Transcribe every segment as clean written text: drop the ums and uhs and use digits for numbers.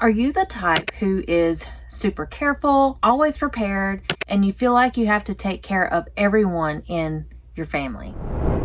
Are you the type who is super careful, always prepared, and you feel like you have to take care of everyone in your family?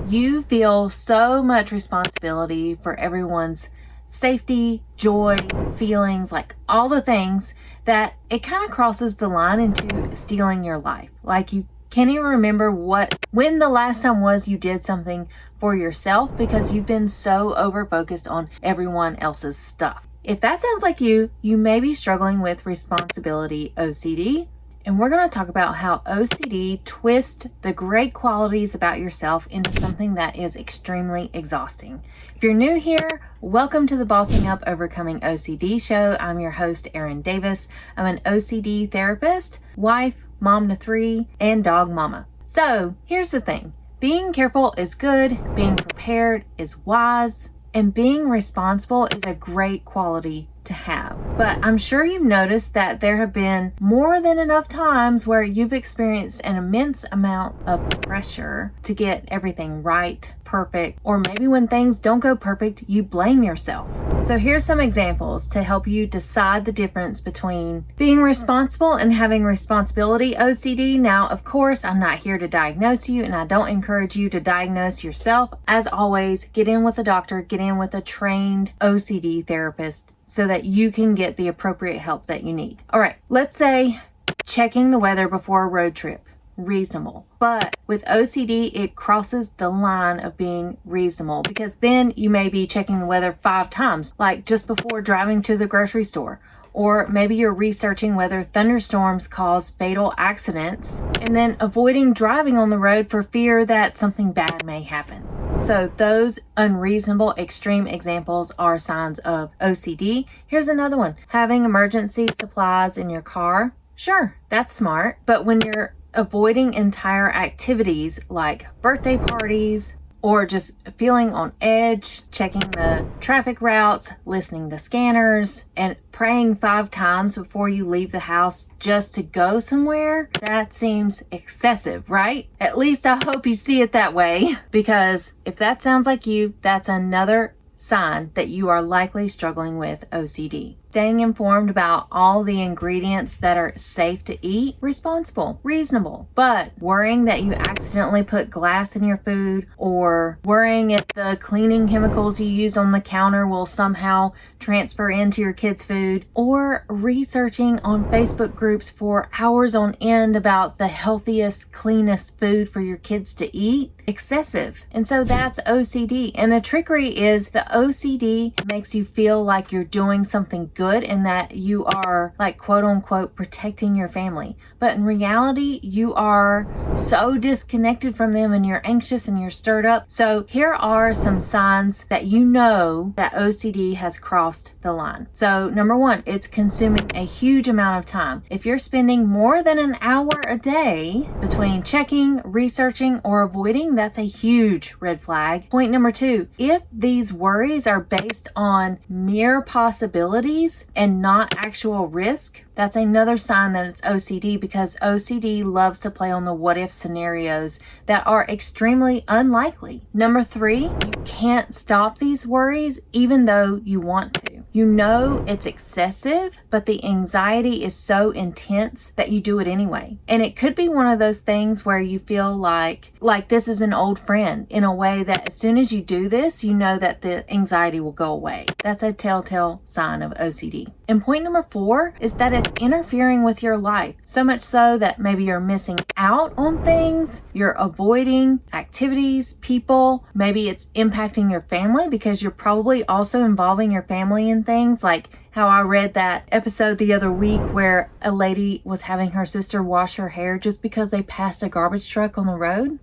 You feel so much responsibility for everyone's safety, joy, feelings, like all the things that it kind of crosses the line into stealing your life. Like you can't even remember when the last time was you did something for yourself because you've been so over-focused on everyone else's stuff. If that sounds like you may be struggling with responsibility OCD, and we're going to talk about how OCD twists the great qualities about yourself into something that is extremely exhausting. If you're new here, welcome to the Bossing Up Overcoming OCD show. I'm your host, Erin Davis. I'm an OCD therapist, wife, mom to 3, and dog mama. So here's the thing. Being careful is good, being prepared is wise, and being responsible is a great quality to have. But I'm sure you've noticed that there have been more than enough times where you've experienced an immense amount of pressure to get everything right, perfect, or maybe when things don't go perfect, you blame yourself. So here's some examples to help you decide the difference between being responsible and having responsibility OCD. Now, of course, I'm not here to diagnose you, and I don't encourage you to diagnose yourself. As always, get in with a doctor, get in with a trained OCD therapist so that you can get the appropriate help that you need. All right, let's say checking the weather before a road trip. Reasonable. But with OCD, it crosses the line of being reasonable because then you may be checking the weather 5 times, like just before driving to the grocery store. Or maybe you're researching whether thunderstorms cause fatal accidents and then avoiding driving on the road for fear that something bad may happen. So those unreasonable extreme examples are signs of OCD. Here's another one. Having emergency supplies in your car. Sure, that's smart. But when you're avoiding entire activities like birthday parties or just feeling on edge, checking the traffic routes, listening to scanners, and praying 5 times before you leave the house just to go somewhere, that seems excessive, right? At least I hope you see it that way, because if that sounds like you, that's another sign that you are likely struggling with OCD. Staying informed about all the ingredients that are safe to eat, responsible, reasonable. But worrying that you accidentally put glass in your food, or worrying if the cleaning chemicals you use on the counter will somehow transfer into your kids' food, or researching on Facebook groups for hours on end about the healthiest, cleanest food for your kids to eat, excessive. And so that's OCD. And the trickery is the OCD makes you feel like you're doing something good and that you are, like, quote unquote protecting your family, but in reality you are so disconnected from them and you're anxious and you're stirred up. So here are some signs that you know that OCD has crossed the line. So number 1, it's consuming a huge amount of time. If you're spending more than an hour a day between checking, researching, or avoiding, that's a huge red flag. Point number 2, if these worries are based on mere possibilities and not actual risk, that's another sign that it's OCD, because OCD loves to play on the what if scenarios that are extremely unlikely. Number 3, you can't stop these worries even though you want to. You know it's excessive, but the anxiety is so intense that you do it anyway. And it could be one of those things where you feel like this is an old friend, in a way that as soon as you do this, you know that the anxiety will go away. That's a telltale sign of OCD. And point number 4 is that it's interfering with your life, so much so that maybe you're missing out on things, you're avoiding activities, people, maybe it's impacting your family because you're probably also involving your family in things, like how I read that episode the other week where a lady was having her sister wash her hair just because they passed a garbage truck on the road.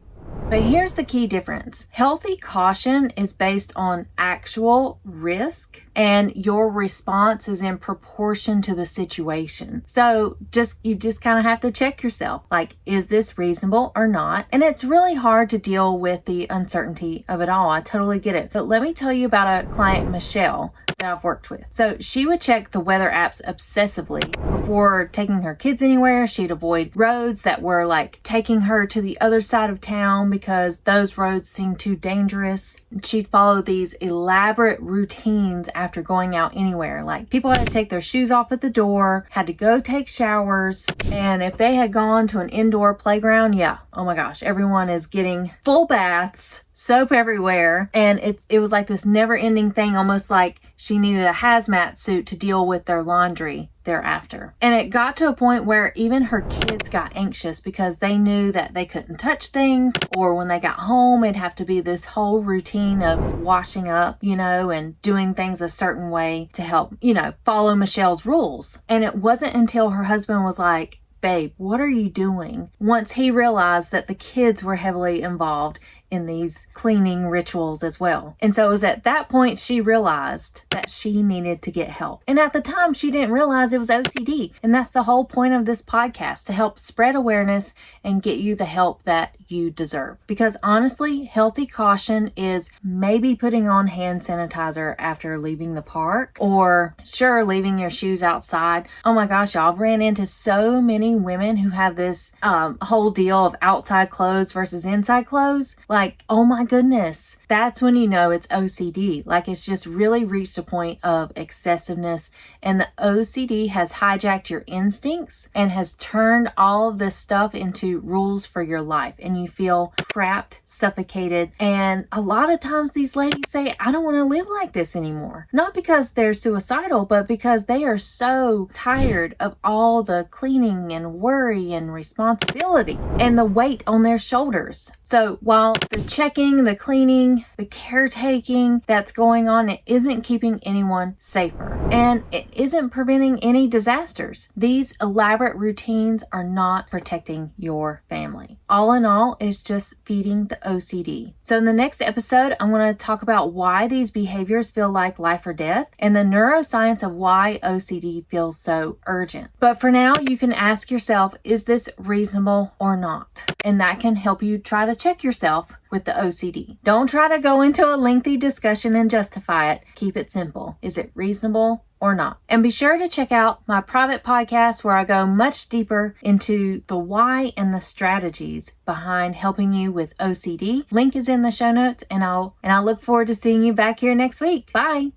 But here's the key difference. Healthy caution is based on actual risk, and your response is in proportion to the situation. So you just kind of have to check yourself. Like, is this reasonable or not? And it's really hard to deal with the uncertainty of it all. I totally get it. But let me tell you about a client, Michelle. that I've worked with. So she would check the weather apps obsessively before taking her kids anywhere. She'd avoid roads that were like taking her to the other side of town because those roads seemed too dangerous. She'd follow these elaborate routines after going out anywhere. Like people had to take their shoes off at the door, had to go take showers, and if they had gone to an indoor playground, yeah, oh my gosh, everyone is getting full baths, soap everywhere, and it was like this never-ending thing, almost like she needed a hazmat suit to deal with their laundry thereafter. And it got to a point where even her kids got anxious because they knew that they couldn't touch things, or when they got home, it'd have to be this whole routine of washing up, and doing things a certain way to help, follow Michelle's rules. And it wasn't until her husband was like, babe, what are you doing? Once he realized that the kids were heavily involved in these cleaning rituals as well. And so it was at that point she realized that she needed to get help. And at the time, she didn't realize it was OCD. And that's the whole point of this podcast, to help spread awareness and get you the help that you deserve. Because honestly, healthy caution is maybe putting on hand sanitizer after leaving the park, or sure, leaving your shoes outside. Oh my gosh, y'all, I've ran into so many women who have this whole deal of outside clothes versus inside clothes. Like, oh my goodness, that's when you know it's OCD. Like, it's just really reached a point of excessiveness, and the OCD has hijacked your instincts and has turned all of this stuff into rules for your life, and you feel trapped, suffocated. And a lot of times these ladies say, I don't want to live like this anymore. Not because they're suicidal, but because they are so tired of all the cleaning and worry and responsibility and the weight on their shoulders. So while the checking, the cleaning, the caretaking that's going on, it isn't keeping anyone safer, and it isn't preventing any disasters. These elaborate routines are not protecting your family. All in all, it's just feeding the OCD. So in the next episode, I'm going to talk about why these behaviors feel like life or death, and the neuroscience of why OCD feels so urgent. But for now, you can ask yourself, is this reasonable or not? And that can help you try to check yourself with the OCD. Don't try to go into a lengthy discussion and justify it. Keep it simple. Is it reasonable or not? And be sure to check out my private podcast where I go much deeper into the why and the strategies behind helping you with OCD. Link is in the show notes, and I'll look forward to seeing you back here next week. Bye.